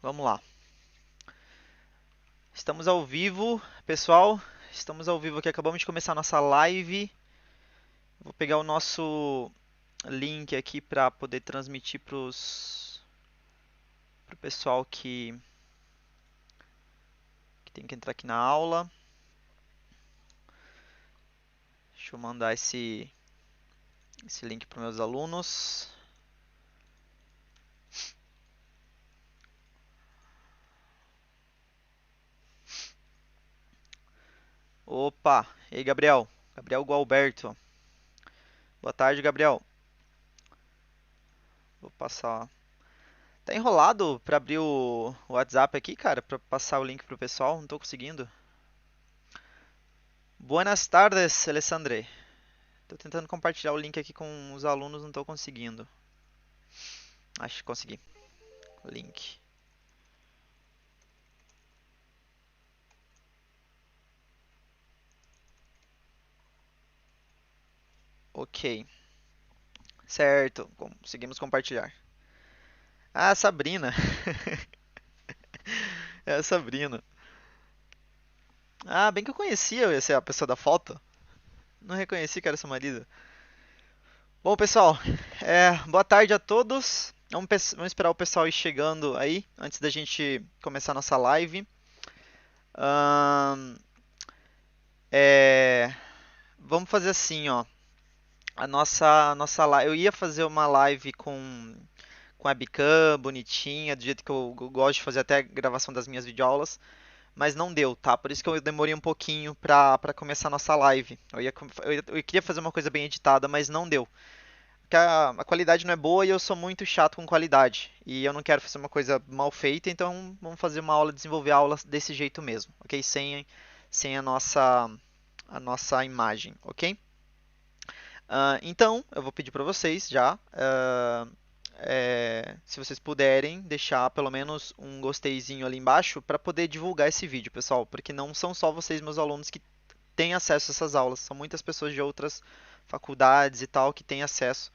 Vamos lá. Estamos ao vivo, pessoal. Estamos ao vivo aqui. Acabamos de começar a nossa live. Vou pegar o nosso link aqui para poder transmitir para o pessoal que tem que entrar aqui na aula. Deixa eu mandar esse link para meus alunos. Opa! E aí, Gabriel? Gabriel Gualberto. Boa tarde, Gabriel. Vou passar. Tá enrolado para abrir o WhatsApp aqui, cara, para passar o link pro pessoal? Não tô conseguindo. Buenas tardes, Alessandre. Tô tentando compartilhar o link aqui com os alunos, não tô conseguindo. Acho que consegui. Link. Ok. Certo, conseguimos compartilhar. Ah, Sabrina. É a Sabrina. Ah, bem que eu conhecia essa a pessoa da foto. Não reconheci que era seu marido. Bom, pessoal, boa tarde a todos. Vamos esperar o pessoal ir chegando aí, antes da gente começar a nossa live. Ahn, é, vamos fazer assim, ó. A nossa live. Eu ia fazer uma live com webcam bonitinha, do jeito que eu gosto de fazer até a gravação das minhas videoaulas, mas não deu, tá? Por isso que eu demorei um pouquinho pra começar a nossa live. Eu queria fazer uma coisa bem editada, mas não deu. Porque a qualidade não é boa e eu sou muito chato com qualidade. E eu não quero fazer uma coisa mal feita, então vamos fazer uma aula, desenvolver a aula desse jeito mesmo, ok? Sem a nossa imagem, ok? Então, eu vou pedir para vocês já, se vocês puderem, deixar pelo menos um gosteizinho ali embaixo para poder divulgar esse vídeo, pessoal, porque não são só vocês, meus alunos, que têm acesso a essas aulas, são muitas pessoas de outras faculdades e tal que têm acesso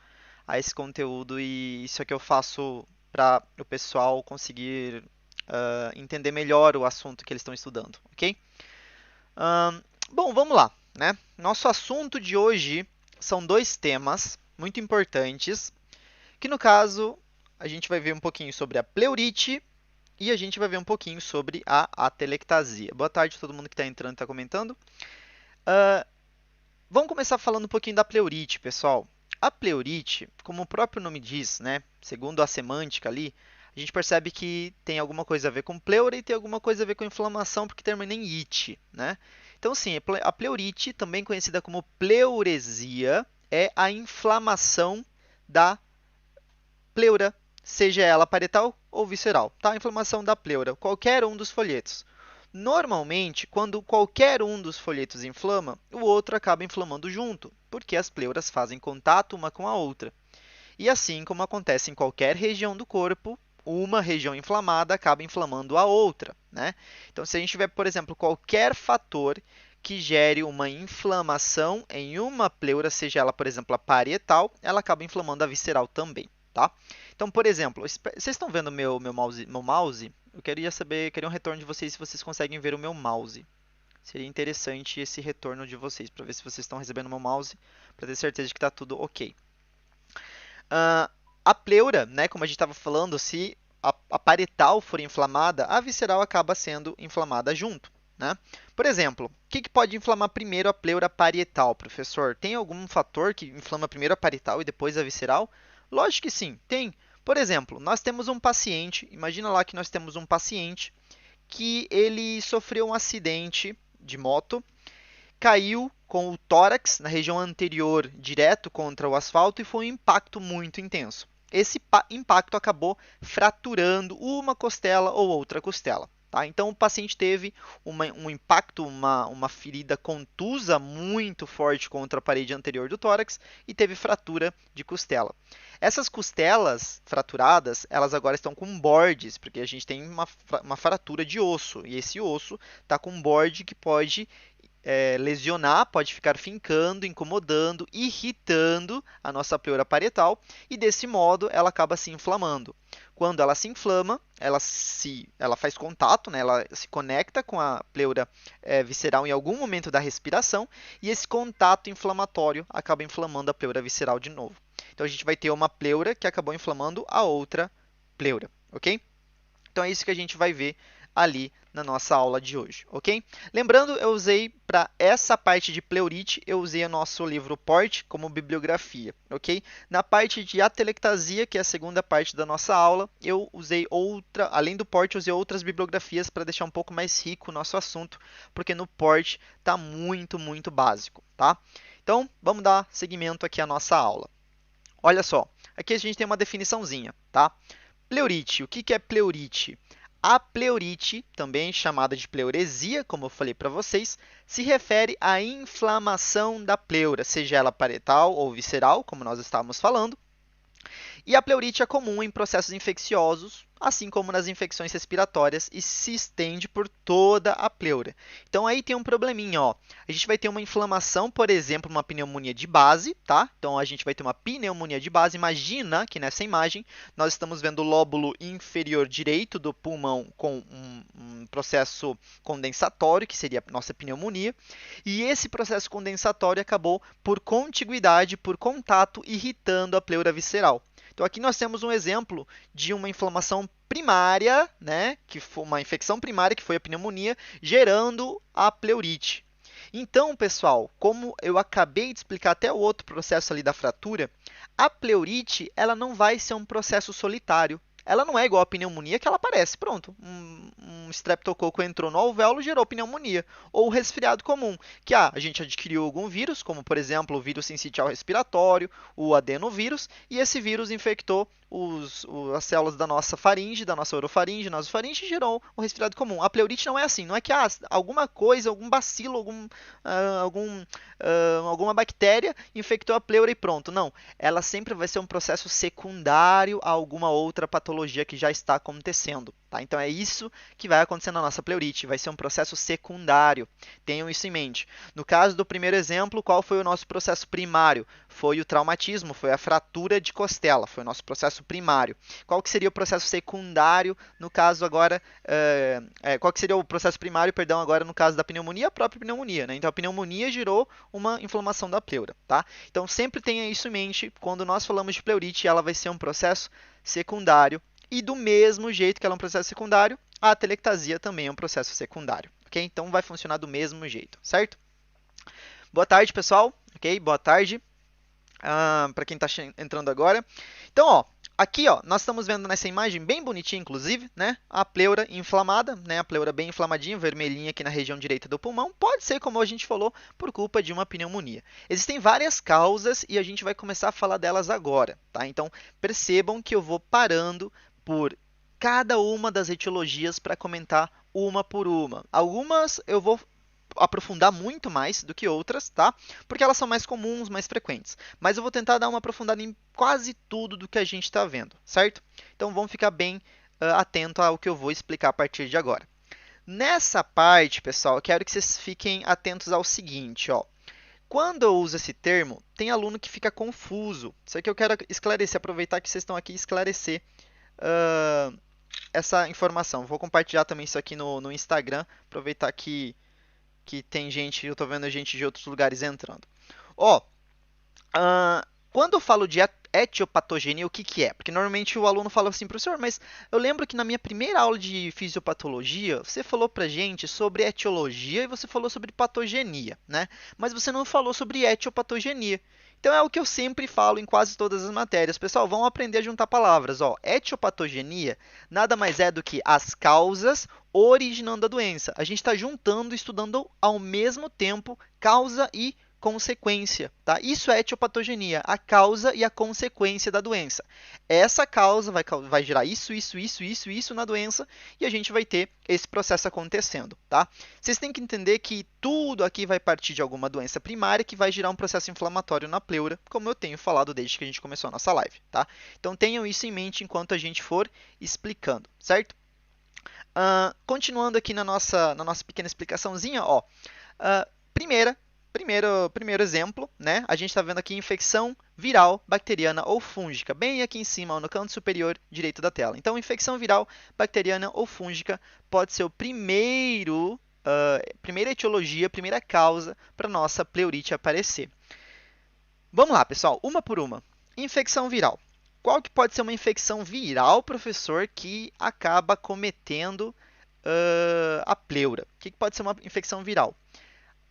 a esse conteúdo e isso é que eu faço para o pessoal conseguir entender melhor o assunto que eles estão estudando, ok? Ahn, bom, vamos lá, né? Nosso assunto de hoje são dois temas muito importantes, que no caso a gente vai ver um pouquinho sobre a pleurite e a gente vai ver um pouquinho sobre a atelectasia. Boa tarde a todo mundo que está entrando e está comentando. Ah, vamos começar falando um pouquinho da pleurite, pessoal. A pleurite, como o próprio nome diz, né, segundo a semântica ali, a gente percebe que tem alguma coisa a ver com pleura e tem alguma coisa a ver com inflamação, porque termina em ite, né? Então, sim, a pleurite, também conhecida como pleuresia, é a inflamação da pleura, seja ela parietal ou visceral, tá? A inflamação da pleura, qualquer um dos folhetos. Normalmente, quando qualquer um dos folhetos inflama, o outro acaba inflamando junto, porque as pleuras fazem contato uma com a outra. E assim como acontece em qualquer região do corpo, uma região inflamada acaba inflamando a outra, né? Então, se a gente tiver, por exemplo, qualquer fator que gere uma inflamação em uma pleura, seja ela, por exemplo, a parietal, ela acaba inflamando a visceral também, tá? Então, por exemplo, vocês estão vendo meu mouse? Eu queria um retorno de vocês se vocês conseguem ver o meu mouse. Seria interessante esse retorno de vocês para ver se vocês estão recebendo o meu mouse, para ter certeza de que está tudo ok. Uh, a pleura, né, como a gente estava falando, se a parietal for inflamada, a visceral acaba sendo inflamada junto. Né? Por exemplo, o que pode inflamar primeiro a pleura parietal, professor? Tem algum fator que inflama primeiro a parietal e depois a visceral? Lógico que sim, tem. Por exemplo, nós temos um paciente, imagina lá que nós temos um paciente que ele sofreu um acidente de moto, caiu com o tórax na região anterior direto contra o asfalto e foi um impacto muito intenso. Esse impacto acabou fraturando uma costela ou outra costela. Tá? Então, o paciente teve um impacto, uma ferida contusa muito forte contra a parede anterior do tórax e teve fratura de costela. Essas costelas fraturadas, elas agora estão com bordes, porque a gente tem uma fratura de osso, e esse osso está com um borde que pode lesionar, pode ficar fincando, incomodando, irritando a nossa pleura parietal e desse modo ela acaba se inflamando. Quando ela se inflama, ela faz contato, né, ela se conecta com a pleura visceral em algum momento da respiração e esse contato inflamatório acaba inflamando a pleura visceral de novo. Então a gente vai ter uma pleura que acabou inflamando a outra pleura, ok? Então é isso que a gente vai ver ali na nossa aula de hoje, ok? Lembrando, eu usei para essa parte de pleurite, eu usei o nosso livro Port como bibliografia, ok? Na parte de atelectasia, que é a segunda parte da nossa aula, eu usei além do Port, eu usei outras bibliografias para deixar um pouco mais rico o nosso assunto, porque no Port está muito, muito básico, tá? Então, vamos dar seguimento aqui à nossa aula. Olha só, aqui a gente tem uma definiçãozinha, tá? Pleurite, o que é pleurite? A pleurite, também chamada de pleuresia, como eu falei para vocês, se refere à inflamação da pleura, seja ela parietal ou visceral, como nós estávamos falando. E a pleurite é comum em processos infecciosos, assim como nas infecções respiratórias, e se estende por toda a pleura. Então aí tem um probleminha, ó. A gente vai ter uma inflamação, por exemplo, uma pneumonia de base, tá? Então a gente vai ter uma pneumonia de base. Imagina que nessa imagem nós estamos vendo o lóbulo inferior direito do pulmão com um processo condensatório, que seria a nossa pneumonia, e esse processo condensatório acabou por contiguidade, por contato, irritando a pleura visceral. Então, aqui nós temos um exemplo de uma inflamação primária, né, que foi uma infecção primária, que foi a pneumonia, gerando a pleurite. Então, pessoal, como eu acabei de explicar até o outro processo ali da fratura, a pleurite ela não vai ser um processo solitário. Ela não é igual a pneumonia que ela aparece, pronto, um streptococo entrou no alvéolo e gerou pneumonia. Ou o resfriado comum, que a gente adquiriu algum vírus, como por exemplo o vírus sincicial respiratório, o adenovírus, e esse vírus infectou as células da nossa faringe, da nossa orofaringe, nasofaringe e gerou o resfriado comum. A pleurite não é assim, não é que alguma coisa, algum bacilo, alguma bactéria infectou a pleura e pronto. Não, ela sempre vai ser um processo secundário a alguma outra patologia que já está acontecendo. Tá? Então é isso que vai acontecer na nossa pleurite, vai ser um processo secundário. Tenham isso em mente. No caso do primeiro exemplo, qual foi o nosso processo primário? Foi o traumatismo, foi a fratura de costela, foi o nosso processo primário. Qual que seria o processo secundário no caso agora, qual que seria o processo primário, perdão, agora no caso da pneumonia? A própria pneumonia, né? Então a pneumonia gerou uma inflamação da pleura, tá? Então sempre tenha isso em mente, quando nós falamos de pleurite, ela vai ser um processo secundário e do mesmo jeito que ela é um processo secundário, a atelectasia também é um processo secundário, ok? Então vai funcionar do mesmo jeito, certo? Boa tarde, pessoal, ok? Boa tarde para quem está entrando agora. Então, ó, aqui, ó, nós estamos vendo nessa imagem bem bonitinha, inclusive, né, a pleura inflamada, né, a pleura bem inflamadinha, vermelhinha aqui na região direita do pulmão. Pode ser, como a gente falou, por culpa de uma pneumonia. Existem várias causas e a gente vai começar a falar delas agora, tá? Então, percebam que eu vou parando por cada uma das etiologias para comentar uma por uma. Algumas eu vou aprofundar muito mais do que outras, tá? Porque elas são mais comuns, mais frequentes. Mas eu vou tentar dar uma aprofundada em quase tudo do que a gente está vendo, certo? Então vamos ficar bem atento ao que eu vou explicar a partir de agora. Nessa parte, pessoal, eu quero que vocês fiquem atentos ao seguinte, ó. Quando eu uso esse termo, tem aluno que fica confuso. Isso aqui eu quero esclarecer, aproveitar que vocês estão aqui e esclarecer essa informação. Vou compartilhar também isso aqui no Instagram, aproveitar que tem gente, eu tô vendo gente de outros lugares entrando. Ó, quando eu falo de etiopatogenia, o que que é? Porque normalmente o aluno fala assim, professor, mas eu lembro que na minha primeira aula de fisiopatologia, você falou pra gente sobre etiologia e você falou sobre patogenia, né? Mas você não falou sobre etiopatogenia. Então é o que eu sempre falo em quase todas as matérias. Pessoal, vão aprender a juntar palavras. Ó, etiopatogenia nada mais é do que as causas originando a doença. A gente está juntando, estudando ao mesmo tempo causa e consequência, tá? Isso é etiopatogenia, a causa e a consequência da doença. Essa causa vai gerar isso na doença e a gente vai ter esse processo acontecendo, tá? Vocês têm que entender que tudo aqui vai partir de alguma doença primária que vai gerar um processo inflamatório na pleura, como eu tenho falado desde que a gente começou a nossa live, tá? Então tenham isso em mente enquanto a gente for explicando, certo? Continuando aqui na nossa pequena explicaçãozinha, ó. Primeiro exemplo, né? A gente está vendo aqui infecção viral, bacteriana ou fúngica, bem aqui em cima, no canto superior direito da tela. Então, infecção viral, bacteriana ou fúngica pode ser o primeira etiologia, primeira causa para nossa pleurite aparecer. Vamos lá, pessoal, uma por uma. Infecção viral. Qual que pode ser uma infecção viral, professor, que acaba cometendo a pleura? O que pode ser uma infecção viral?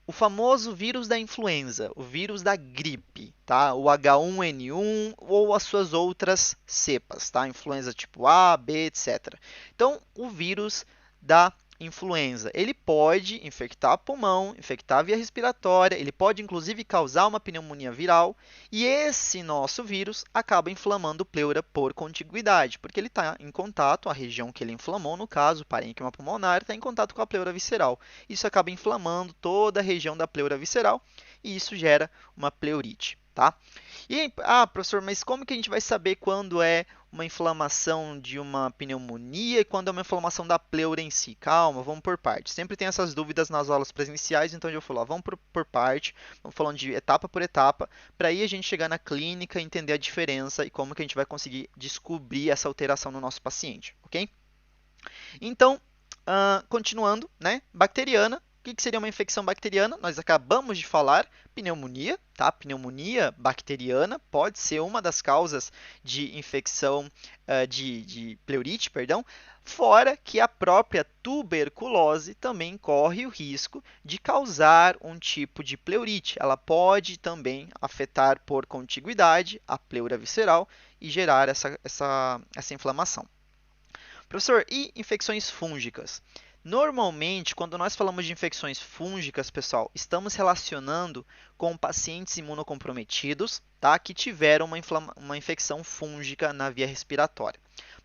O famoso vírus da influenza, o vírus da gripe, tá? O H1N1 ou as suas outras cepas, tá? Influenza tipo A, B, etc. Então, o vírus da influenza, ele pode infectar pulmão, infectar a via respiratória, ele pode inclusive causar uma pneumonia viral, e esse nosso vírus acaba inflamando pleura por contiguidade, porque ele está em contato, a região que ele inflamou, no caso, o parênquima pulmonar, está em contato com a pleura visceral. Isso acaba inflamando toda a região da pleura visceral e isso gera uma pleurite, tá? E, professor, mas como que a gente vai saber quando é uma inflamação de uma pneumonia e quando é uma inflamação da pleura em si? Calma, vamos por partes. Sempre tem essas dúvidas nas aulas presenciais, então eu vou falar, vamos por parte, vamos falando de etapa por etapa, para aí a gente chegar na clínica, entender a diferença e como que a gente vai conseguir descobrir essa alteração no nosso paciente, ok? Então, continuando, né? Bacteriana. O que seria uma infecção bacteriana? Nós acabamos de falar pneumonia, tá? Pneumonia bacteriana pode ser uma das causas de infecção de pleurite, perdão. Fora que a própria tuberculose também corre o risco de causar um tipo de pleurite. Ela pode também afetar por contiguidade a pleura visceral e gerar essa inflamação. Professor, e infecções fúngicas? Normalmente, quando nós falamos de infecções fúngicas, pessoal, estamos relacionando com pacientes imunocomprometidos, tá, que tiveram uma infecção fúngica na via respiratória.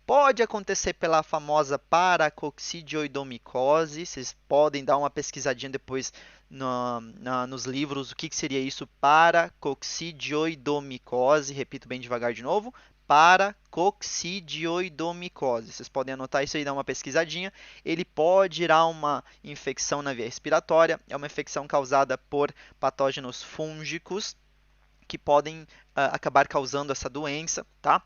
Pode acontecer pela famosa paracoccidioidomicose, vocês podem dar uma pesquisadinha depois nos livros, o que seria isso, paracoccidioidomicose, repito bem devagar de novo, paracoccidioidomicose. Vocês podem anotar isso aí e dar uma pesquisadinha. Ele pode gerar uma infecção na via respiratória, é uma infecção causada por patógenos fúngicos que podem acabar causando essa doença, tá?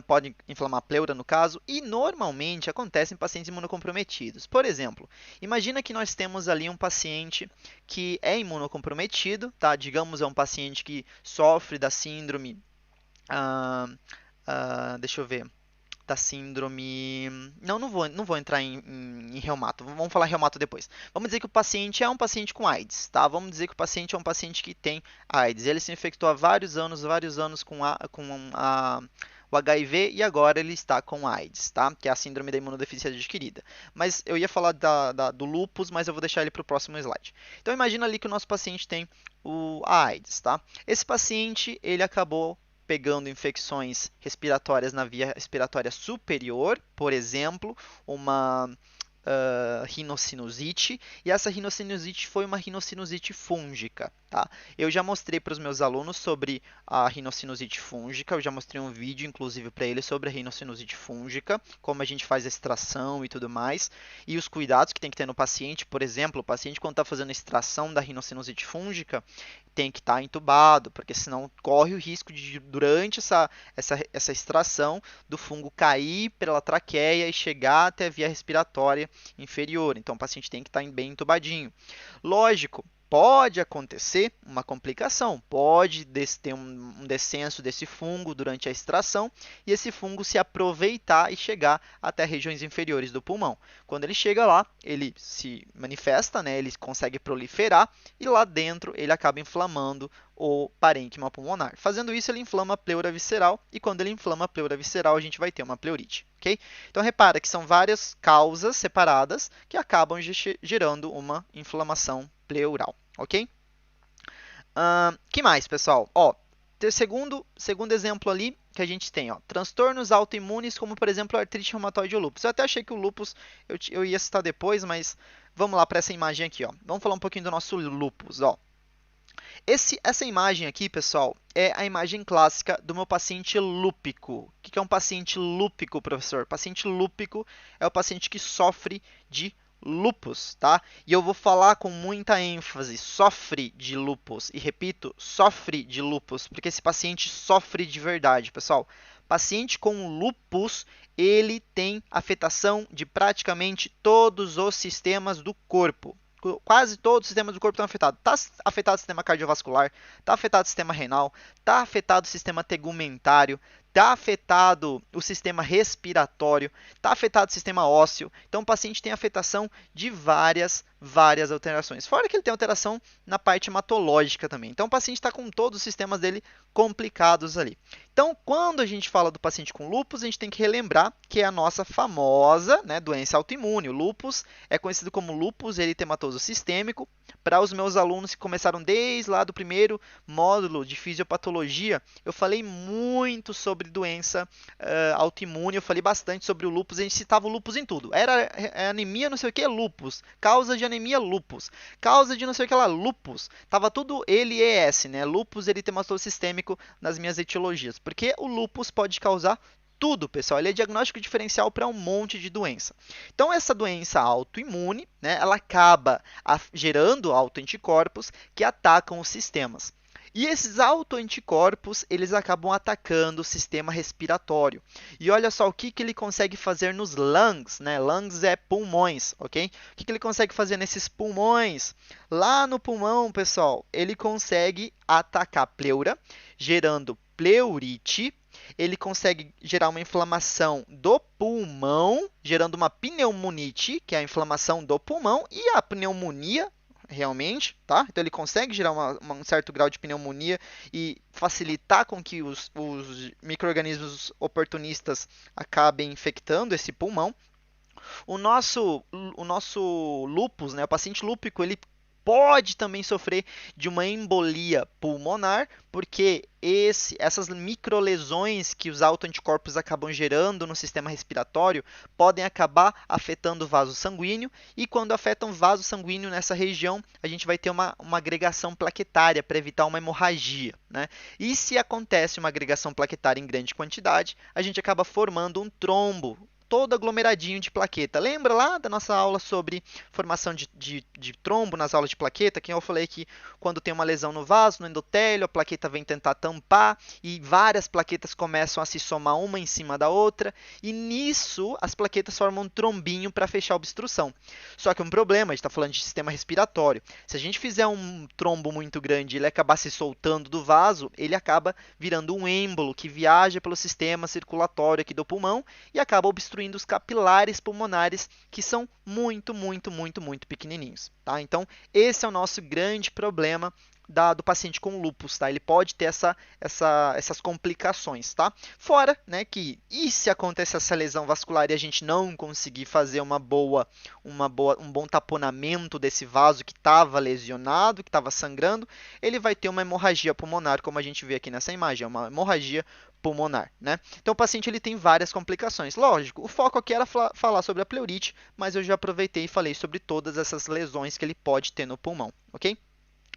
Pode inflamar a pleura, no caso, e normalmente acontece em pacientes imunocomprometidos. Por exemplo, imagina que nós temos ali um paciente que é imunocomprometido, tá? Digamos, é um paciente que sofre da síndrome, deixa eu ver, da síndrome... Não vou entrar em reumato, vamos falar reumato depois. Vamos dizer que o paciente é um paciente com AIDS, tá? Vamos dizer que o paciente é um paciente que tem AIDS. Ele se infectou há vários anos o HIV e agora ele está com AIDS, tá? Que é a síndrome da imunodeficiência adquirida. Mas eu ia falar do lúpus, mas eu vou deixar ele para o próximo slide. Então imagina ali que o nosso paciente tem a AIDS, tá? Esse paciente, ele acabou pegando infecções respiratórias na via respiratória superior, por exemplo, uma rinocinusite, e essa rinocinusite foi uma rinocinusite fúngica, tá? Eu já mostrei para os meus alunos sobre a rinocinusite fúngica, eu já mostrei um vídeo, inclusive, para eles sobre a rinocinusite fúngica, como a gente faz a extração e tudo mais, e os cuidados que tem que ter no paciente. Por exemplo, o paciente, quando está fazendo a extração da rinocinusite fúngica, tem que estar entubado, porque senão corre o risco de, durante essa extração, do fungo cair pela traqueia e chegar até a via respiratória inferior. Então, o paciente tem que estar bem entubadinho. Lógico, pode acontecer uma complicação, pode ter um descenso desse fungo durante a extração e esse fungo se aproveitar e chegar até regiões inferiores do pulmão. Quando ele chega lá, ele se manifesta, né, ele consegue proliferar e lá dentro ele acaba inflamando o parênquima pulmonar. Fazendo isso, ele inflama a pleura visceral e quando ele inflama a pleura visceral, a gente vai ter uma pleurite. Okay? Então, repara que são várias causas separadas que acabam gerando uma inflamação pleural. Ok? Que mais, pessoal? Ó, segundo exemplo ali que a gente tem, ó, transtornos autoimunes, como por exemplo a artrite reumatoide ou lúpus. Eu até achei que o lúpus eu ia citar depois, mas vamos lá para essa imagem aqui, ó. Vamos falar um pouquinho do nosso lúpus, ó. Essa imagem aqui, pessoal, é a imagem clássica do meu paciente lúpico. O que é um paciente lúpico, professor? Paciente lúpico é o paciente que sofre de lúpus, tá? E eu vou falar com muita ênfase, sofre de lúpus. E repito, sofre de lúpus, porque esse paciente sofre de verdade, pessoal. Paciente com lúpus, ele tem afetação de praticamente todos os sistemas do corpo. Quase todos os sistemas do corpo estão afetados. Está afetado o sistema cardiovascular, está afetado o sistema renal, está afetado o sistema tegumentário, está afetado o sistema respiratório, está afetado o sistema ósseo. Então, o paciente tem afetação de várias alterações. Fora que ele tem alteração na parte hematológica também. Então, o paciente está com todos os sistemas dele complicados ali. Então, quando a gente fala do paciente com lúpus, a gente tem que relembrar que é a nossa famosa, né, doença autoimune. O lúpus é conhecido como lúpus eritematoso sistêmico. Para os meus alunos que começaram desde lá do primeiro módulo de fisiopatologia, eu falei muito sobre doença autoimune, eu falei bastante sobre o lúpus, a gente citava o lúpus em tudo. Era anemia, não sei o que, lúpus. Causa de anemia, lúpus. Causa de não sei o que lá, lúpus. Tava tudo ele e ES, né? Lúpus eritematoso sistêmico nas minhas etiologias. Porque o lúpus pode causar tudo, pessoal. Ele é diagnóstico diferencial para um monte de doença. Então, essa doença autoimune, né, ela acaba gerando autoanticorpos que atacam os sistemas. E esses autoanticorpos, eles acabam atacando o sistema respiratório. E olha só o que ele consegue fazer nos lungs, né? Lungs é pulmões, ok? O que ele consegue fazer nesses pulmões? Lá no pulmão, pessoal, ele consegue atacar a pleura, gerando pleurite. Ele consegue gerar uma inflamação do pulmão, gerando uma pneumonite, que é a inflamação do pulmão, e a pneumonia, realmente, tá? Então ele consegue gerar um certo grau de pneumonia e facilitar com que os micro-organismos oportunistas acabem infectando esse pulmão. O nosso lúpus, né, o paciente lúpico, ele pode também sofrer de uma embolia pulmonar, porque essas microlesões que os autoanticorpos acabam gerando no sistema respiratório podem acabar afetando o vaso sanguíneo, e quando afetam o vaso sanguíneo nessa região, a gente vai ter uma agregação plaquetária para evitar uma hemorragia, né? E se acontece uma agregação plaquetária em grande quantidade, a gente acaba formando um trombo, todo aglomeradinho de plaqueta. Lembra lá da nossa aula sobre formação de trombo nas aulas de plaqueta? Que eu falei que quando tem uma lesão no vaso, no endotélio, a plaqueta vem tentar tampar e várias plaquetas começam a se somar uma em cima da outra, e nisso as plaquetas formam um trombinho para fechar a obstrução. Só que um problema, a gente está falando de sistema respiratório. Se a gente fizer um trombo muito grande e ele acabar se soltando do vaso, ele acaba virando um êmbolo que viaja pelo sistema circulatório aqui do pulmão e acaba obstruindo os capilares pulmonares, que são muito pequenininhos, tá? Então, esse é o nosso grande problema do paciente com lúpus, tá? Ele pode ter essas complicações, tá? Fora, né, que e se acontecer essa lesão vascular e a gente não conseguir fazer um bom taponamento desse vaso que estava lesionado, que estava sangrando, ele vai ter uma hemorragia pulmonar, como a gente vê aqui nessa imagem, é uma hemorragia pulmonar, né? Então o paciente ele tem várias complicações. Lógico, o foco aqui era falar sobre a pleurite, mas eu já aproveitei e falei sobre todas essas lesões que ele pode ter no pulmão, ok?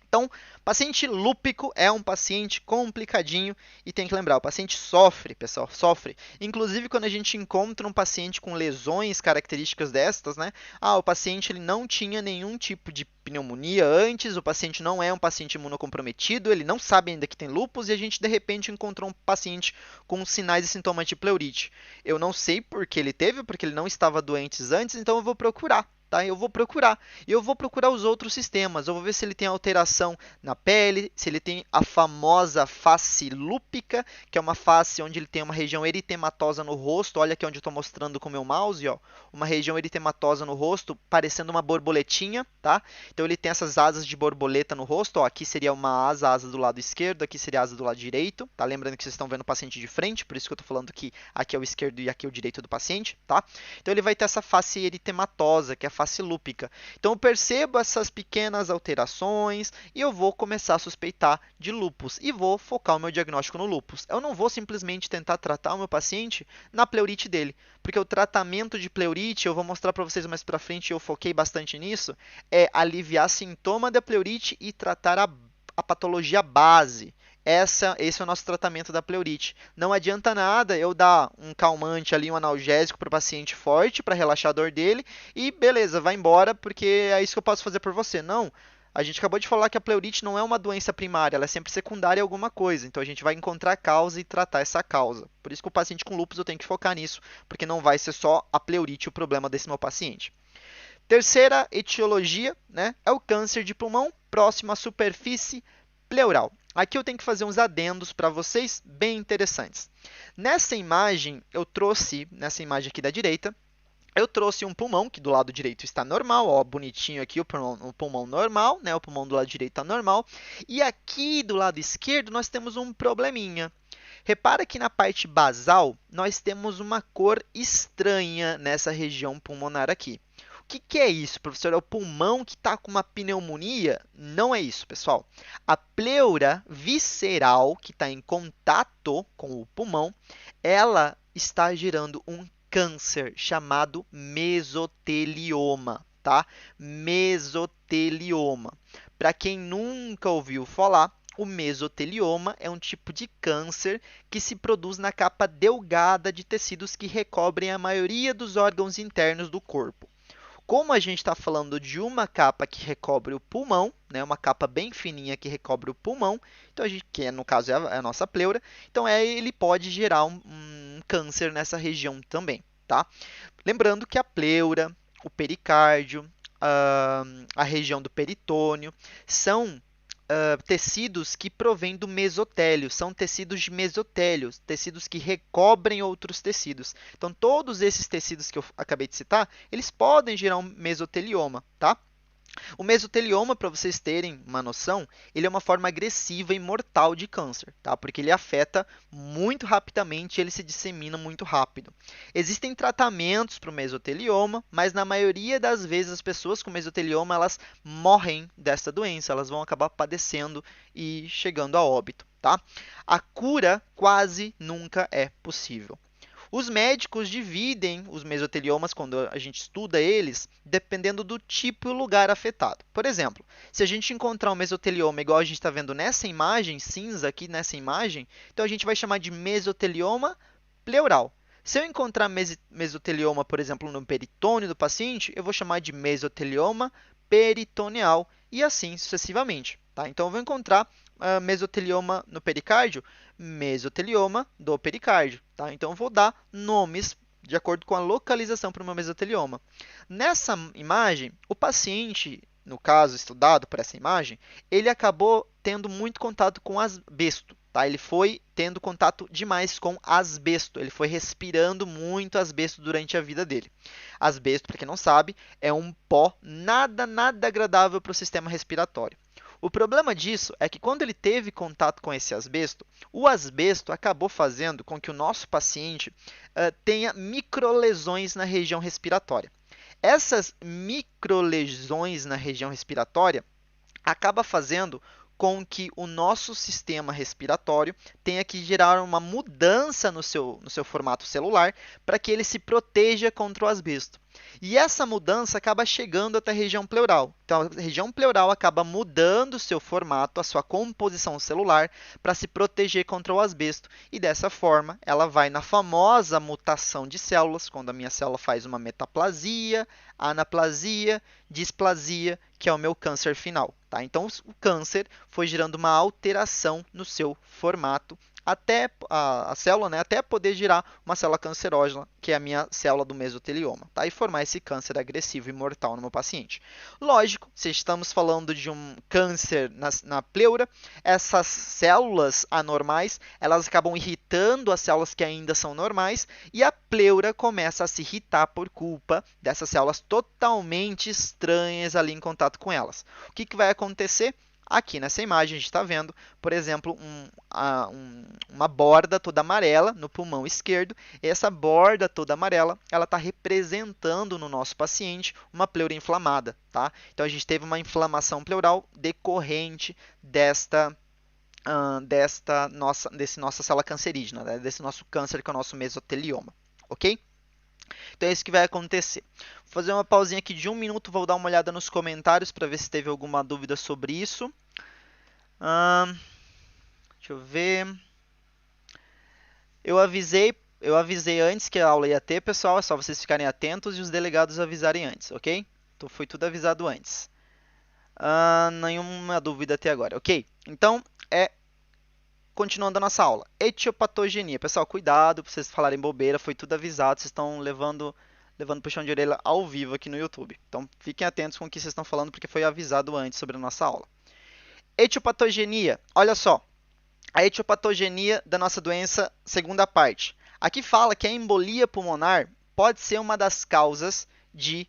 Então, paciente lúpico é um paciente complicadinho e tem que lembrar, o paciente sofre, pessoal, sofre. Inclusive, quando a gente encontra um paciente com lesões características destas, né? O paciente ele não tinha nenhum tipo de pneumonia antes, o paciente não é um paciente imunocomprometido, ele não sabe ainda que tem lúpus e a gente, de repente, encontrou um paciente com sinais e sintomas de pleurite. Eu não sei porque ele teve, porque ele não estava doente antes, então eu vou procurar. Tá? Eu vou procurar. E eu vou procurar os outros sistemas. Eu vou ver se ele tem alteração na pele, se ele tem a famosa face lúpica, que é uma face onde ele tem uma região eritematosa no rosto. Olha aqui onde eu estou mostrando com o meu mouse, ó. Uma região eritematosa no rosto, parecendo uma borboletinha, tá? Então ele tem essas asas de borboleta no rosto, ó. Aqui seria uma asa do lado esquerdo, aqui seria a asa do lado direito, tá? Lembrando que vocês estão vendo o paciente de frente, por isso que eu estou falando que aqui é o esquerdo e aqui é o direito do paciente, tá? Então ele vai ter essa face eritematosa, que é a face lúpica. Então eu percebo essas pequenas alterações e eu vou começar a suspeitar de lúpus e vou focar o meu diagnóstico no lúpus. Eu não vou simplesmente tentar tratar o meu paciente na pleurite dele, porque o tratamento de pleurite, eu vou mostrar para vocês mais para frente, eu foquei bastante nisso, é aliviar sintoma da pleurite e tratar a patologia base. Esse é o nosso tratamento da pleurite. Não adianta nada eu dar um calmante ali, um analgésico para o paciente forte, para relaxar a dor dele, e beleza, vai embora, porque é isso que eu posso fazer por você. Não. A gente acabou de falar que a pleurite não é uma doença primária, ela é sempre secundária a alguma coisa. Então a gente vai encontrar a causa e tratar essa causa. Por isso que o paciente com lúpus eu tenho que focar nisso, porque não vai ser só a pleurite o problema desse meu paciente. Terceira etiologia, né, é o câncer de pulmão próximo à superfície pleural. Aqui eu tenho que fazer uns adendos para vocês bem interessantes. Nessa imagem aqui da direita, eu trouxe um pulmão, que do lado direito está normal, ó, bonitinho aqui o pulmão normal, né? O pulmão do lado direito está normal. E aqui do lado esquerdo nós temos um probleminha. Repara que na parte basal nós temos uma cor estranha nessa região pulmonar aqui. O que é isso, professor? É o pulmão que está com uma pneumonia? Não é isso, pessoal. A pleura visceral, que está em contato com o pulmão, ela está gerando um câncer chamado mesotelioma, tá? Mesotelioma. Para quem nunca ouviu falar, o mesotelioma é um tipo de câncer que se produz na capa delgada de tecidos que recobrem a maioria dos órgãos internos do corpo. Como a gente está falando de uma capa que recobre o pulmão, né, uma capa bem fininha que recobre o pulmão, então que no caso é a nossa pleura, então ele pode gerar um câncer nessa região também, tá? Lembrando que a pleura, o pericárdio, a região do peritônio são tecidos que provêm do mesotélio, são tecidos de mesotélio, tecidos que recobrem outros tecidos. Então, todos esses tecidos que eu acabei de citar, eles podem gerar um mesotelioma, tá? O mesotelioma, para vocês terem uma noção, ele é uma forma agressiva e mortal de câncer, tá? Porque ele afeta muito rapidamente, ele se dissemina muito rápido. Existem tratamentos para o mesotelioma, mas na maioria das vezes as pessoas com mesotelioma elas morrem dessa doença, elas vão acabar padecendo e chegando a óbito, tá? A cura quase nunca é possível. Os médicos dividem os mesoteliomas, quando a gente estuda eles, dependendo do tipo e lugar afetado. Por exemplo, se a gente encontrar um mesotelioma igual a gente está vendo nessa imagem, cinza aqui nessa imagem, então a gente vai chamar de mesotelioma pleural. Se eu encontrar mesotelioma, por exemplo, no peritônio do paciente, eu vou chamar de mesotelioma peritoneal e assim sucessivamente. Tá? Então, eu vou encontrar mesotelioma no pericárdio, mesotelioma do pericárdio. Tá? Então, eu vou dar nomes de acordo com a localização para o meu mesotelioma. Nessa imagem, o paciente, no caso estudado por essa imagem, ele acabou tendo muito contato com asbesto. Tá? Ele foi tendo contato demais com asbesto. Ele foi respirando muito asbesto durante a vida dele. Asbesto, para quem não sabe, é um pó nada agradável para o sistema respiratório. O problema disso é que quando ele teve contato com esse asbesto, o asbesto acabou fazendo com que o nosso paciente tenha microlesões na região respiratória. Essas microlesões na região respiratória acaba fazendo com que o nosso sistema respiratório tenha que gerar uma mudança no seu formato celular para que ele se proteja contra o asbesto. E essa mudança acaba chegando até a região pleural. Então, a região pleural acaba mudando o seu formato, a sua composição celular, para se proteger contra o asbesto. E dessa forma, ela vai na famosa mutação de células, quando a minha célula faz uma metaplasia, anaplasia, displasia, que é o meu câncer final. Tá? Então, o câncer foi gerando uma alteração no seu formato até a célula, né, até poder gerar uma célula cancerógena, que é a minha célula do mesotelioma, tá? E formar esse câncer agressivo e mortal no meu paciente. Lógico, se estamos falando de um câncer na pleura, essas células anormais, elas acabam irritando as células que ainda são normais e a pleura começa a se irritar por culpa dessas células totalmente estranhas ali em contato com elas. O que vai acontecer? Aqui nessa imagem a gente está vendo, por exemplo, uma borda toda amarela no pulmão esquerdo. E essa borda toda amarela, ela está representando no nosso paciente uma pleura inflamada, tá? Então a gente teve uma inflamação pleural decorrente desse nossa célula cancerígena, né? Desse nosso câncer que é o nosso mesotelioma, ok? Então é isso que vai acontecer. Vou fazer uma pausinha aqui de 1 minuto, vou dar uma olhada nos comentários para ver se teve alguma dúvida sobre isso. Deixa Deixa eu ver. Eu avisei antes que a aula ia ter, pessoal. É só vocês ficarem atentos e os delegados avisarem antes, ok? Então foi tudo avisado antes. Nenhuma dúvida até agora, ok? Então, continuando a nossa aula. Etiopatogenia. Pessoal, cuidado para vocês falarem bobeira, foi tudo avisado, vocês estão levando puxão de orelha ao vivo aqui no YouTube. Então, fiquem atentos com o que vocês estão falando, porque foi avisado antes sobre a nossa aula. Etiopatogenia. Olha só, a etiopatogenia da nossa doença, segunda parte. Aqui fala que a embolia pulmonar pode ser uma das causas de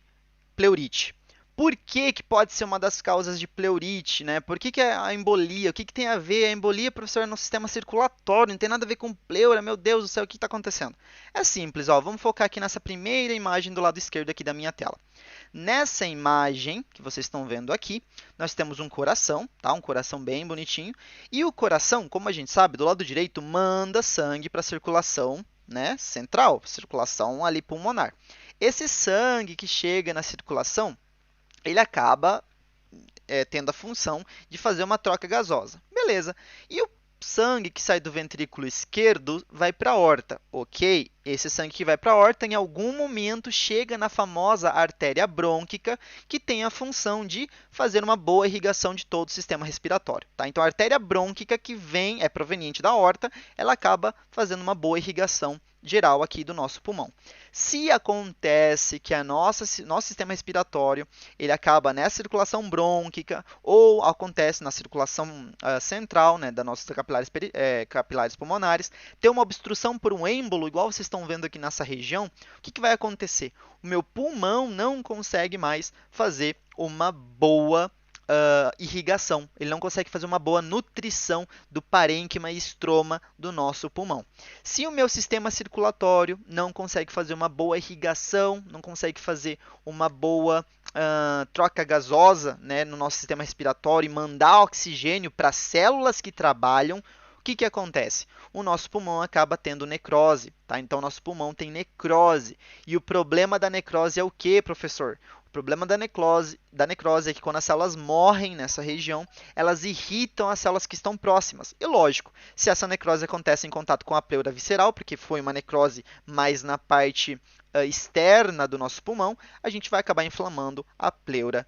pleurite. Por que, que pode ser uma das causas de pleurite, né? Por que, que a embolia? O que, que tem a ver? A embolia, professor, é no sistema circulatório, não tem nada a ver com pleura, meu Deus do céu, o que está acontecendo? É simples, ó, vamos focar aqui nessa primeira imagem do lado esquerdo aqui da minha tela. Nessa imagem que vocês estão vendo aqui, nós temos um coração, tá? Um coração bem bonitinho. E o coração, como a gente sabe, do lado direito, manda sangue para a circulação, né, central, circulação ali pulmonar. Esse sangue que chega na circulação, ele acaba tendo a função de fazer uma troca gasosa. Beleza. E o sangue que sai do ventrículo esquerdo vai para a aorta, ok? Esse sangue que vai para a aorta, em algum momento, chega na famosa artéria brônquica, que tem a função de fazer uma boa irrigação de todo o sistema respiratório. Tá? Então, a artéria brônquica que é proveniente da aorta, ela acaba fazendo uma boa irrigação geral aqui do nosso pulmão. Se acontece que nosso sistema respiratório ele acaba nessa circulação brônquica ou acontece na circulação central, né, das nossas capilares pulmonares, tem uma obstrução por um êmbolo, igual vocês estão vendo aqui nessa região, o que vai acontecer? O meu pulmão não consegue mais fazer uma boa irrigação. Ele não consegue fazer uma boa nutrição do parênquima e estroma do nosso pulmão. Se o meu sistema circulatório não consegue fazer uma boa irrigação, não consegue fazer uma boa troca gasosa, né, no nosso sistema respiratório e mandar oxigênio para as células que trabalham, o que acontece? O nosso pulmão acaba tendo necrose, tá? Então, nosso pulmão tem necrose. E o problema da necrose é o que, professor? O problema da necrose é que quando as células morrem nessa região, elas irritam as células que estão próximas. E lógico, se essa necrose acontece em contato com a pleura visceral, porque foi uma necrose mais na parte externa do nosso pulmão, a gente vai acabar inflamando a pleura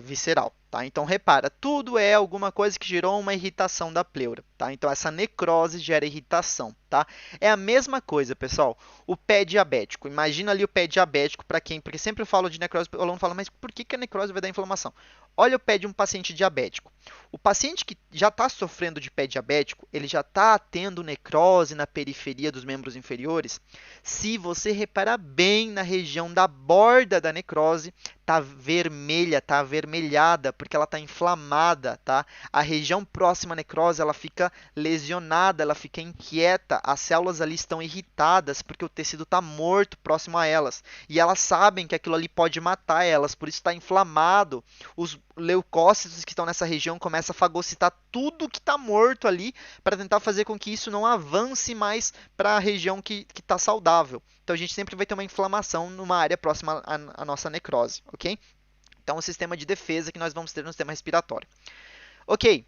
visceral. Tá? Então, repara, tudo é alguma coisa que gerou uma irritação da pleura. Tá? Então, essa necrose gera irritação. Tá? É a mesma coisa, pessoal. O pé diabético. Imagina ali o pé diabético para quem... Porque sempre eu falo de necrose, o aluno fala, mas por que a necrose vai dar inflamação? Olha o pé de um paciente diabético. O paciente que já está sofrendo de pé diabético, ele já está tendo necrose na periferia dos membros inferiores. Se você reparar bem na região da borda da necrose, está vermelha, está avermelhada, porque ela está inflamada, tá? A região próxima à necrose, ela fica lesionada, ela fica inquieta, as células ali estão irritadas, porque o tecido está morto próximo a elas, e elas sabem que aquilo ali pode matar elas, por isso está inflamado. Os leucócitos que estão nessa região começam a fagocitar tudo que está morto ali, para tentar fazer com que isso não avance mais para a região que está saudável. Então a gente sempre vai ter uma inflamação numa área próxima à nossa necrose, ok? Então, o sistema de defesa que nós vamos ter no sistema respiratório. Ok,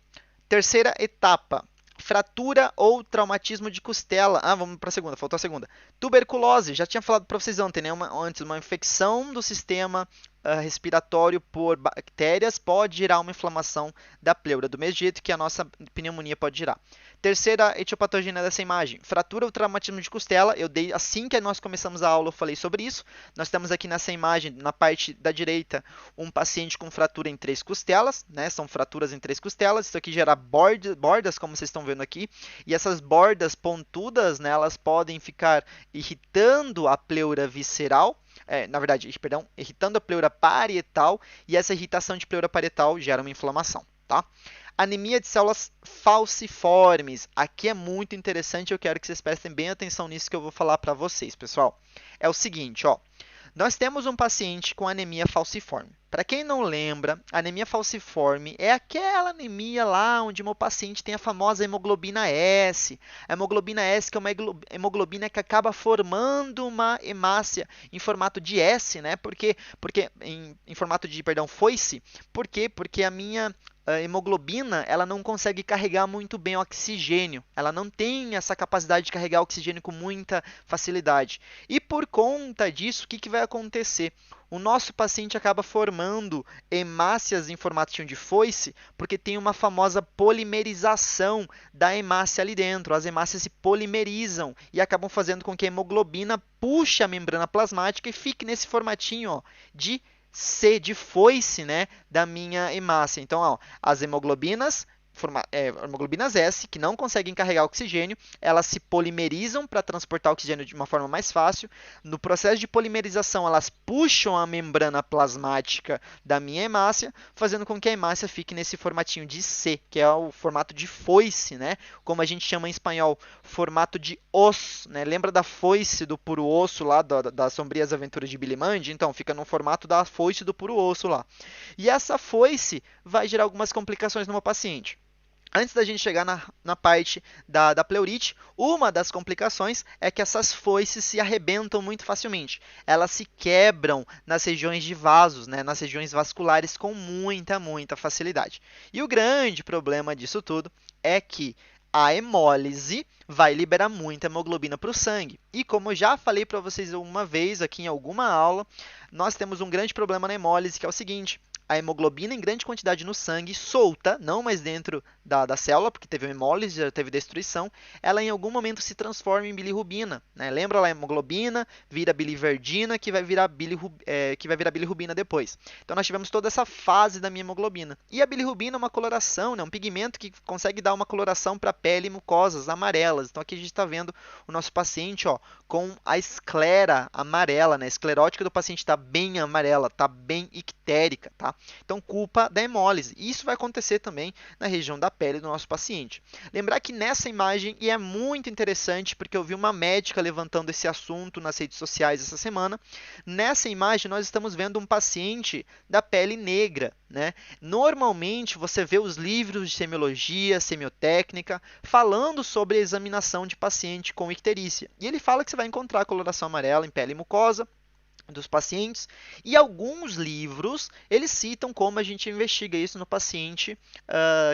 terceira etapa. Fratura ou traumatismo de costela. Vamos para a segunda, faltou a segunda. Tuberculose, já tinha falado para vocês ontem, né? Antes, uma infecção do sistema respiratório por bactérias pode gerar uma inflamação da pleura, do mesmo jeito que a nossa pneumonia pode gerar. Terceira etiopatogenia dessa imagem, fratura ou traumatismo de costela. Eu dei assim que nós começamos a aula, eu falei sobre isso. Nós temos aqui nessa imagem, na parte da direita, um paciente com fratura em 3 costelas, né? São fraturas em 3 costelas. Isso aqui gera bordas, como vocês estão vendo aqui. E essas bordas pontudas, né, elas podem ficar irritando a pleura visceral. Na verdade, perdão, irritando a pleura parietal, e essa irritação de pleura parietal gera uma inflamação, tá? Anemia de células falciformes. Aqui é muito interessante, eu quero que vocês prestem bem atenção nisso que eu vou falar para vocês, pessoal. É o seguinte, ó. Nós temos um paciente com anemia falciforme. Para quem não lembra, a anemia falciforme é aquela anemia lá onde o meu paciente tem a famosa hemoglobina S. A hemoglobina S que é uma hemoglobina que acaba formando uma hemácia em formato de S, né? Porque em formato de, perdão, foice. Por quê? Porque a minha a hemoglobina ela não consegue carregar muito bem o oxigênio. Ela não tem essa capacidade de carregar oxigênio com muita facilidade. E por conta disso, o que vai acontecer? O nosso paciente acaba formando hemácias em formato de foice, porque tem uma famosa polimerização da hemácia ali dentro. As hemácias se polimerizam e acabam fazendo com que a hemoglobina puxe a membrana plasmática e fique nesse formatinho, ó, de C, de foice, né, da minha hemácia. Então, ó, as hemoglobinas, hemoglobinas S, que não conseguem carregar oxigênio, elas se polimerizam para transportar oxigênio de uma forma mais fácil. No processo de polimerização, elas puxam a membrana plasmática da minha hemácia, fazendo com que a hemácia fique nesse formatinho de C, que é o formato de foice, né? Como a gente chama em espanhol, formato de os, né? Lembra da foice do puro osso lá, das Sombrias Aventuras de Billy Mandy? Então, fica no formato da foice do puro osso lá. E essa foice vai gerar algumas complicações no meu paciente. Antes da gente chegar na parte da pleurite, uma das complicações é que essas foices se arrebentam muito facilmente. Elas se quebram nas regiões de vasos, né, nas regiões vasculares com muita facilidade. E o grande problema disso tudo é que a hemólise vai liberar muita hemoglobina para o sangue. E como eu já falei para vocês uma vez aqui em alguma aula, nós temos um grande problema na hemólise, que é o seguinte: a hemoglobina em grande quantidade no sangue, solta, não mais dentro da célula, porque teve hemólise, já teve destruição, ela em algum momento se transforma em bilirrubina, né? Lembra lá, a hemoglobina vira biliverdina, que vai virar bilirrubina depois. Então, nós tivemos toda essa fase da minha hemoglobina. E a bilirrubina é uma coloração, né? Um pigmento que consegue dar uma coloração para a pele e mucosas amarelas. Então, aqui a gente está vendo o nosso paciente, ó, com a esclera amarela, né? A esclerótica do paciente está bem amarela, está bem ictérica, tá? Então, culpa da hemólise. Isso vai acontecer também na região da pele do nosso paciente. Lembrar que nessa imagem, e é muito interessante, porque eu vi uma médica levantando esse assunto nas redes sociais essa semana, nessa imagem nós estamos vendo um paciente da pele negra, né? Normalmente, você vê os livros de semiologia, semiotécnica, falando sobre a examinação de paciente com icterícia. E ele fala que você vai encontrar coloração amarela em pele mucosa dos pacientes, e alguns livros eles citam como a gente investiga isso no paciente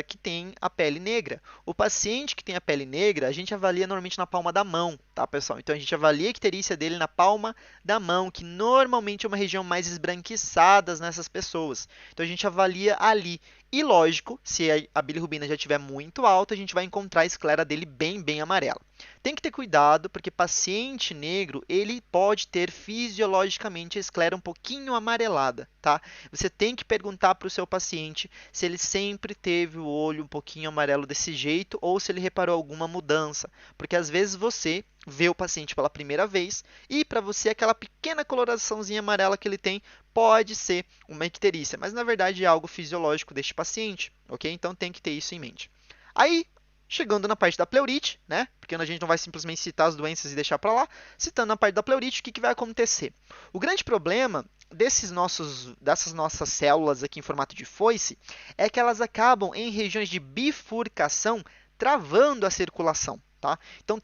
que tem a pele negra. O paciente que tem a pele negra, a gente avalia normalmente na palma da mão, tá, pessoal? Então a gente avalia a icterícia dele na palma da mão, que normalmente é uma região mais esbranquiçada nessas pessoas. Então a gente avalia ali. E lógico, se a bilirrubina já estiver muito alta, a gente vai encontrar a esclera dele bem amarela. Tem que ter cuidado, porque paciente negro, ele pode ter fisiologicamente a esclera um pouquinho amarelada, tá? Você tem que perguntar para o seu paciente se ele sempre teve o olho um pouquinho amarelo desse jeito ou se ele reparou alguma mudança, porque às vezes você vê o paciente pela primeira vez e para você aquela pequena coloraçãozinha amarela que ele tem pode ser uma icterícia, mas na verdade é algo fisiológico deste paciente, ok? Então tem que ter isso em mente. Aí, chegando na parte da pleurite, né? Porque a gente não vai simplesmente citar as doenças e deixar para lá. Citando na parte da pleurite, o que vai acontecer? O grande problema dessas nossas células aqui em formato de foice é que elas acabam em regiões de bifurcação travando a circulação. Tá? Então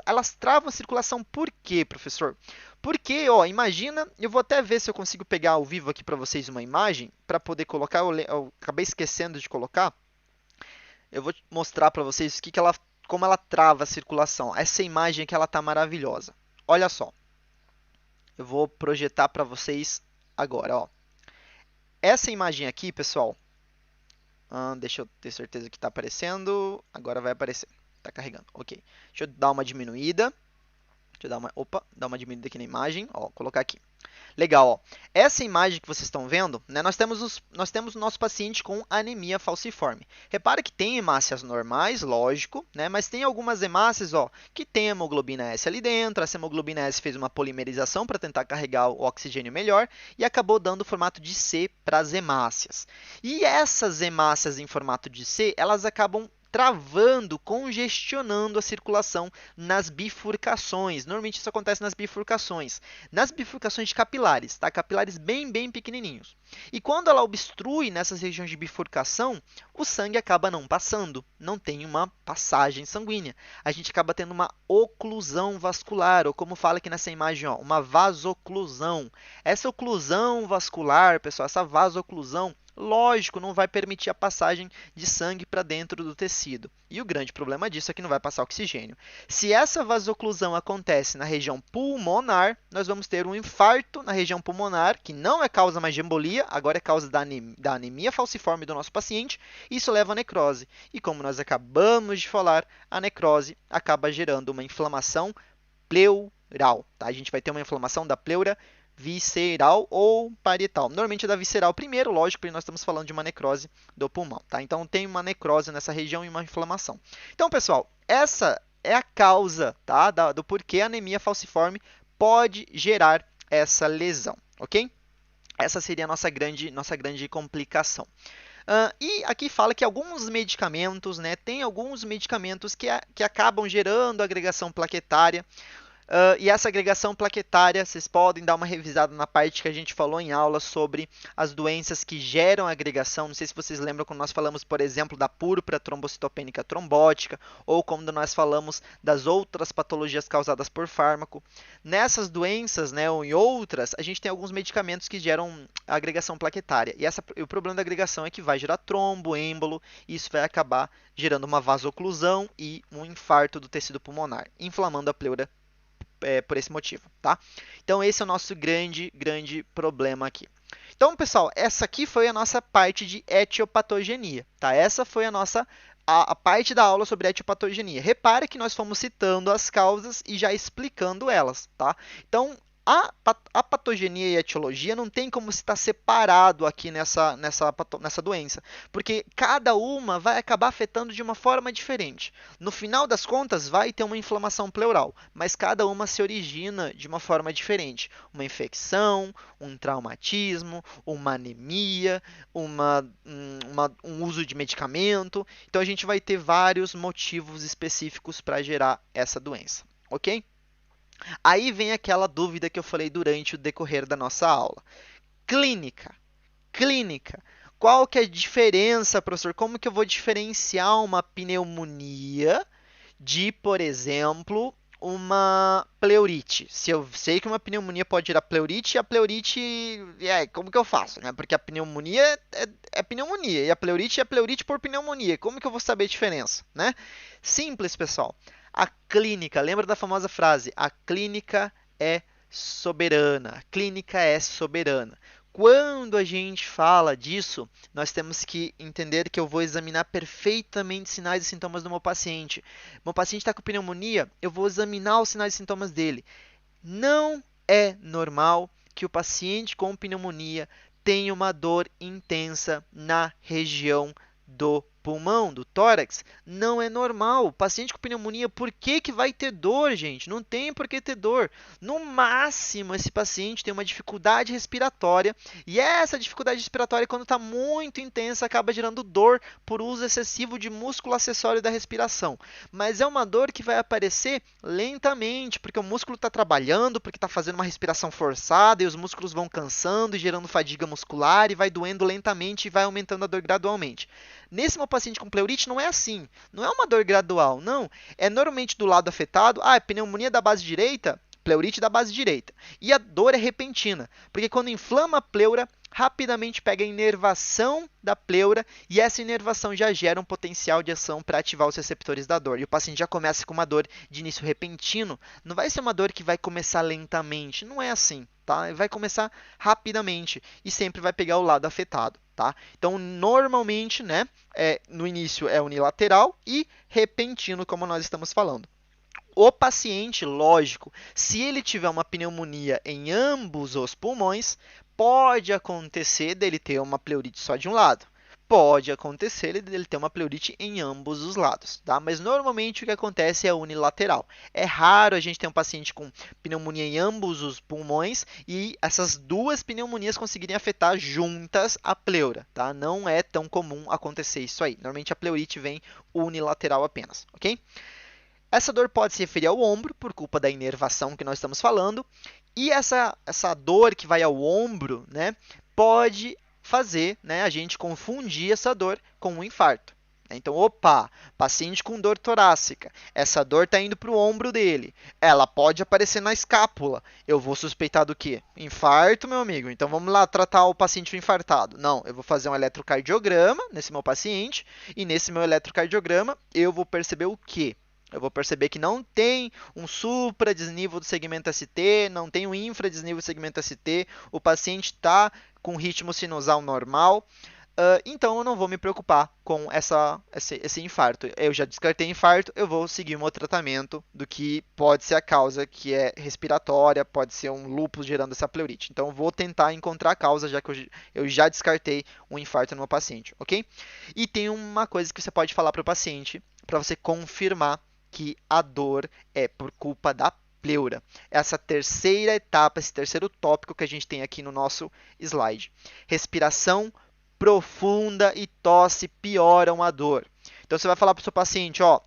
elas travam a circulação. Por quê, professor? Porque, ó, imagina, eu vou até ver se eu consigo pegar ao vivo aqui para vocês uma imagem para poder colocar. Eu acabei esquecendo de colocar. Eu vou mostrar para vocês como ela trava a circulação. Essa imagem aqui ela tá maravilhosa. Olha só. Eu vou projetar para vocês agora, ó. Essa imagem aqui, pessoal. Deixa eu ter certeza que está aparecendo. Agora vai aparecer. Está carregando. Ok. Deixa eu dar uma diminuída. Deixa eu dar uma diminuída aqui na imagem. Ó, colocar aqui. Legal, ó. Essa imagem que vocês estão vendo, né, nós temos o nosso paciente com anemia falciforme. Repara que tem hemácias normais, lógico, né, mas tem algumas hemácias, ó, que tem hemoglobina S ali dentro. Essa hemoglobina S fez uma polimerização para tentar carregar o oxigênio melhor e acabou dando o formato de C para as hemácias. E essas hemácias em formato de C, elas acabam travando, congestionando a circulação nas bifurcações. Normalmente isso acontece nas bifurcações de capilares, tá? Capilares bem pequenininhos. E quando ela obstrui nessas regiões de bifurcação, o sangue acaba não passando, não tem uma passagem sanguínea. A gente acaba tendo uma oclusão vascular, ou como fala aqui nessa imagem, ó, uma vasoclusão. Essa oclusão vascular, pessoal, essa vasoclusão Lógico, não vai permitir a passagem de sangue para dentro do tecido. E o grande problema disso é que não vai passar oxigênio. Se essa vasoclusão acontece na região pulmonar, nós vamos ter um infarto na região pulmonar, que não é causa mais de embolia, agora é causa da anemia falciforme do nosso paciente, e isso leva à necrose. E como nós acabamos de falar, a necrose acaba gerando uma inflamação pleural. Tá? A gente vai ter uma inflamação da pleura visceral ou parietal. Normalmente é da visceral primeiro, lógico, porque nós estamos falando de uma necrose do pulmão. Tá? Então tem uma necrose nessa região e uma inflamação. Então, pessoal, essa é a causa, tá, do porquê a anemia falciforme pode gerar essa lesão, ok? Essa seria a nossa grande complicação. E aqui fala que alguns medicamentos, né, tem alguns medicamentos que acabam gerando agregação plaquetária. E essa agregação plaquetária, vocês podem dar uma revisada na parte que a gente falou em aula sobre as doenças que geram agregação. Não sei se vocês lembram quando nós falamos, por exemplo, da púrpura trombocitopênica trombótica, ou quando nós falamos das outras patologias causadas por fármaco. Nessas doenças, né, ou em outras, a gente tem alguns medicamentos que geram agregação plaquetária. E o problema da agregação é que vai gerar trombo, êmbolo, e isso vai acabar gerando uma vasoclusão e um infarto do tecido pulmonar, inflamando a pleura por esse motivo, tá? Então esse é o nosso grande problema aqui. Então, pessoal, essa aqui foi a nossa parte de etiopatogenia, tá? Essa foi a parte da aula sobre etiopatogenia. Repare que nós fomos citando as causas e já explicando elas, tá? Então, a patogenia e a etiologia não tem como estar separado aqui nessa doença, porque cada uma vai acabar afetando de uma forma diferente. No final das contas, vai ter uma inflamação pleural, mas cada uma se origina de uma forma diferente. Uma infecção, um traumatismo, uma anemia, um uso de medicamento. Então, a gente vai ter vários motivos específicos para gerar essa doença, ok? Aí vem aquela dúvida que eu falei durante o decorrer da nossa aula. Clínica. Clínica. Qual que é a diferença, professor? Como que eu vou diferenciar uma pneumonia de, por exemplo, uma pleurite? Se eu sei que uma pneumonia pode gerar pleurite, a pleurite, como que eu faço? Né? Porque a pneumonia é pneumonia e a pleurite é pleurite por pneumonia. Como que eu vou saber a diferença? Né? Simples, pessoal. A clínica, lembra da famosa frase? A clínica é soberana. A clínica é soberana. Quando a gente fala disso, nós temos que entender que eu vou examinar perfeitamente sinais e sintomas do meu paciente. Meu paciente está com pneumonia, eu vou examinar os sinais e sintomas dele. Não é normal que o paciente com pneumonia tenha uma dor intensa na região do pulmão, do tórax. Não é normal. O paciente com pneumonia, por que vai ter dor, gente? Não tem por que ter dor. No máximo, esse paciente tem uma dificuldade respiratória e essa dificuldade respiratória, quando está muito intensa, acaba gerando dor por uso excessivo de músculo acessório da respiração. Mas é uma dor que vai aparecer lentamente, porque o músculo está trabalhando, porque está fazendo uma respiração forçada e os músculos vão cansando e gerando fadiga muscular e vai doendo lentamente e vai aumentando a dor gradualmente. Nesse meu paciente com pleurite não é assim, não é uma dor gradual, não. É normalmente do lado afetado, pneumonia da base direita, pleurite da base direita. E a dor é repentina, porque quando inflama a pleura, rapidamente pega a inervação da pleura e essa inervação já gera um potencial de ação para ativar os receptores da dor. E o paciente já começa com uma dor de início repentino, não vai ser uma dor que vai começar lentamente, não é assim, tá? Vai começar rapidamente e sempre vai pegar o lado afetado. Tá? Então, normalmente, né, no início é unilateral e repentino, como nós estamos falando. O paciente, lógico, se ele tiver uma pneumonia em ambos os pulmões, pode acontecer dele ter uma pleurite só de um lado. Pode acontecer dele ter uma pleurite em ambos os lados, tá? Mas normalmente o que acontece é unilateral. É raro a gente ter um paciente com pneumonia em ambos os pulmões e essas duas pneumonias conseguirem afetar juntas a pleura, tá? Não é tão comum acontecer isso aí. Normalmente a pleurite vem unilateral apenas, ok? Essa dor pode se referir ao ombro, por culpa da inervação que nós estamos falando, e essa dor que vai ao ombro, né, pode fazer, né, a gente confundir essa dor com um infarto. Então, opa, paciente com dor torácica. Essa dor está indo para o ombro dele. Ela pode aparecer na escápula. Eu vou suspeitar do quê? Infarto, meu amigo. Então, vamos lá tratar o paciente infartado. Não, eu vou fazer um eletrocardiograma nesse meu paciente. E nesse meu eletrocardiograma, eu vou perceber o quê? Eu vou perceber que não tem um supra-desnível do segmento ST, não tem um infra-desnível do segmento ST, o paciente está com ritmo sinusal normal, então eu não vou me preocupar com esse infarto. Eu já descartei infarto, eu vou seguir o meu tratamento do que pode ser a causa, que é respiratória, pode ser um lúpus gerando essa pleurite. Então eu vou tentar encontrar a causa, já que eu já descartei um infarto no meu paciente, ok? E tem uma coisa que você pode falar para o paciente, para você confirmar que a dor é por culpa da pleura. Essa terceira etapa, esse terceiro tópico que a gente tem aqui no nosso slide. Respiração profunda e tosse pioram a dor. Então você vai falar para o seu paciente, ó,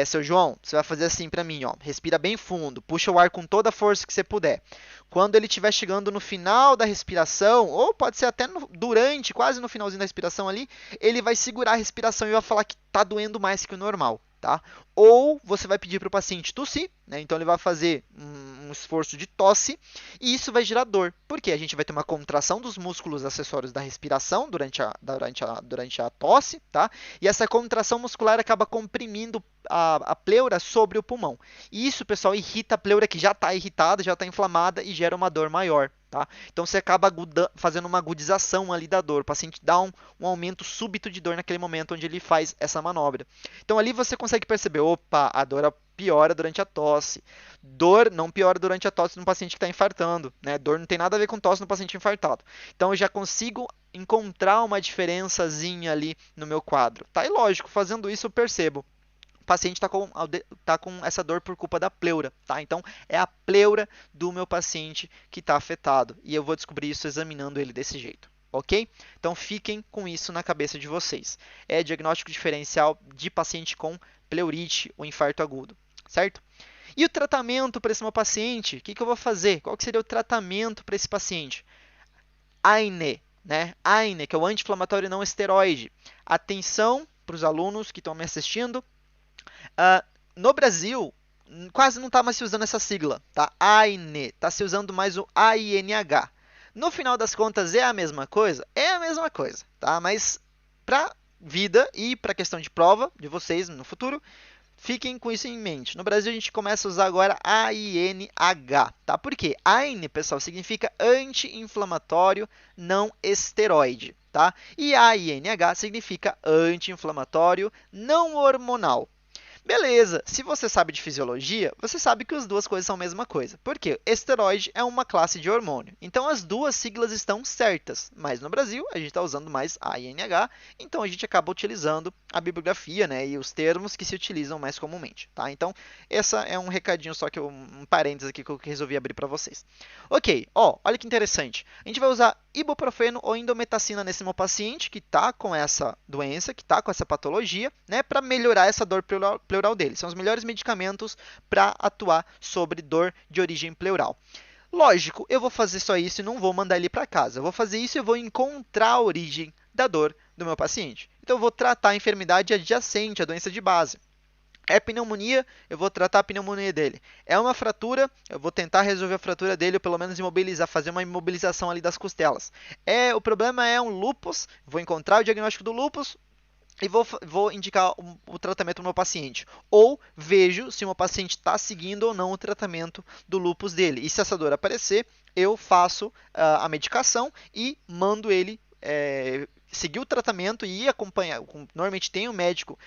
seu João, você vai fazer assim para mim, ó, respira bem fundo, puxa o ar com toda a força que você puder. Quando ele estiver chegando no final da respiração, ou pode ser até durante, quase no finalzinho da respiração ali, ele vai segurar a respiração e vai falar que está doendo mais que o normal. Tá? Ou você vai pedir para o paciente tossir, né? Então ele vai fazer um esforço de tosse e isso vai gerar dor, porque a gente vai ter uma contração dos músculos acessórios da respiração durante a tosse, tá? E essa contração muscular acaba comprimindo a pleura sobre o pulmão. E isso, pessoal, irrita a pleura que já está irritada, já está inflamada e gera uma dor maior. Tá? Então você acaba fazendo uma agudização ali da dor. O paciente dá um aumento súbito de dor naquele momento onde ele faz essa manobra. Então ali você consegue perceber, opa, a dor piora durante a tosse. Dor não piora durante a tosse no paciente que está infartando. Né? Dor não tem nada a ver com tosse no paciente infartado. Então eu já consigo encontrar uma diferençazinha ali no meu quadro. Tá? E lógico, fazendo isso eu percebo. O paciente está com essa dor por culpa da pleura, tá? Então, é a pleura do meu paciente que está afetado. E eu vou descobrir isso examinando ele desse jeito, ok? Então, fiquem com isso na cabeça de vocês. É diagnóstico diferencial de paciente com pleurite ou infarto agudo, certo? E o tratamento para esse meu paciente? O que eu vou fazer? Qual que seria o tratamento para esse paciente? AINE, né? AINE, que é o anti-inflamatório não esteroide. Atenção para os alunos que estão me assistindo. No Brasil, quase não está mais se usando essa sigla, tá? AINE, está se usando mais o AINH. No final das contas, é a mesma coisa? É a mesma coisa, tá? Mas para vida e para questão de prova de vocês no futuro, fiquem com isso em mente. No Brasil, a gente começa a usar agora AINH, tá? Por quê? AINE, pessoal, significa anti-inflamatório não esteroide, tá? E AINH significa anti-inflamatório não hormonal. Beleza, se você sabe de fisiologia, você sabe que as duas coisas são a mesma coisa. Por quê? Esteroide é uma classe de hormônio. Então, as duas siglas estão certas. Mas no Brasil, a gente está usando mais AINH, então a gente acaba utilizando a bibliografia, né, e os termos que se utilizam mais comumente. Tá? Então, essa é um recadinho só, que um parênteses aqui que eu resolvi abrir para vocês. Ok, olha que interessante. A gente vai usar ibuprofeno ou indometacina nesse meu paciente que está com essa doença, que está com essa patologia, né, para melhorar essa dor pleural dele. São os melhores medicamentos para atuar sobre dor de origem pleural. Lógico, eu vou fazer só isso e não vou mandar ele para casa. Eu vou fazer isso e eu vou encontrar a origem da dor do meu paciente. Então, eu vou tratar a enfermidade adjacente, a doença de base. É pneumonia, eu vou tratar a pneumonia dele. É uma fratura, eu vou tentar resolver a fratura dele, ou pelo menos imobilizar, fazer uma imobilização ali das costelas. O problema é um lúpus, vou encontrar o diagnóstico do lúpus e vou indicar o tratamento para o meu paciente. Ou vejo se o meu paciente está seguindo ou não o tratamento do lúpus dele. E se essa dor aparecer, eu faço a medicação e mando ele seguir o tratamento e acompanhar. Normalmente tem um médico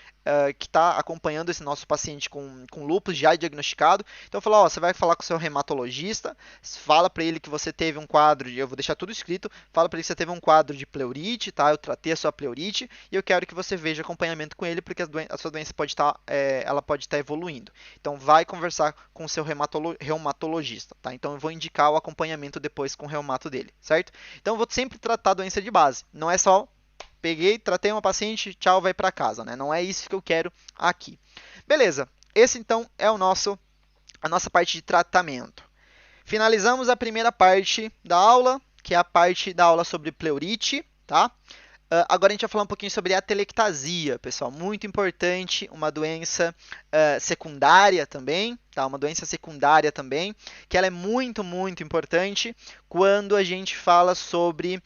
que está acompanhando esse nosso paciente com lúpus já diagnosticado. Então eu falo, você vai falar com o seu reumatologista, fala para ele que você teve um quadro eu vou deixar tudo escrito, fala para ele que você teve um quadro de pleurite, tá? Eu tratei a sua pleurite e eu quero que você veja acompanhamento com ele, porque a sua doença pode estar evoluindo. Então vai conversar com o seu reumatologista, tá? Então eu vou indicar o acompanhamento depois com o reumato dele, certo? Então eu vou sempre tratar a doença de base, não é só peguei, tratei uma paciente, tchau, vai para casa, né? Não é isso que eu quero aqui. Beleza, esse então é a nossa parte de tratamento. Finalizamos a primeira parte da aula, que é a parte da aula sobre pleurite, tá? Agora a gente vai falar um pouquinho sobre a atelectasia, pessoal. Muito importante, uma doença secundária também, tá? Uma doença secundária também, que ela é muito, muito importante quando a gente fala sobre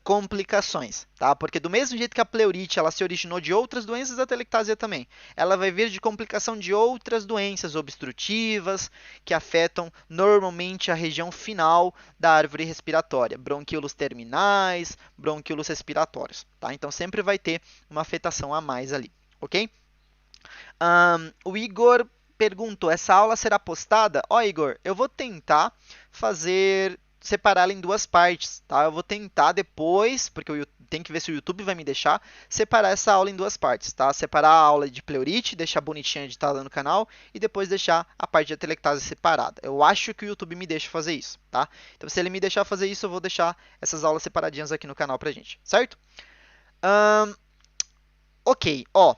complicações, tá? Porque do mesmo jeito que a pleurite ela se originou de outras doenças, a atelectasia também. Ela vai vir de complicação de outras doenças obstrutivas que afetam normalmente a região final da árvore respiratória, bronquíolos terminais, bronquíolos respiratórios, tá? Então sempre vai ter uma afetação a mais ali, ok? O Igor perguntou: essa aula será postada? Ó, Igor, eu vou tentar separá-la em duas partes, tá? Eu vou tentar depois, porque tem que ver se o YouTube vai me deixar, separar essa aula em duas partes, tá? Separar a aula de pleurite, deixar bonitinha editada no canal e depois deixar a parte de atelectase separada. Eu acho que o YouTube me deixa fazer isso, tá? Então, se ele me deixar fazer isso, eu vou deixar essas aulas separadinhas aqui no canal pra gente, certo? Ok, ó.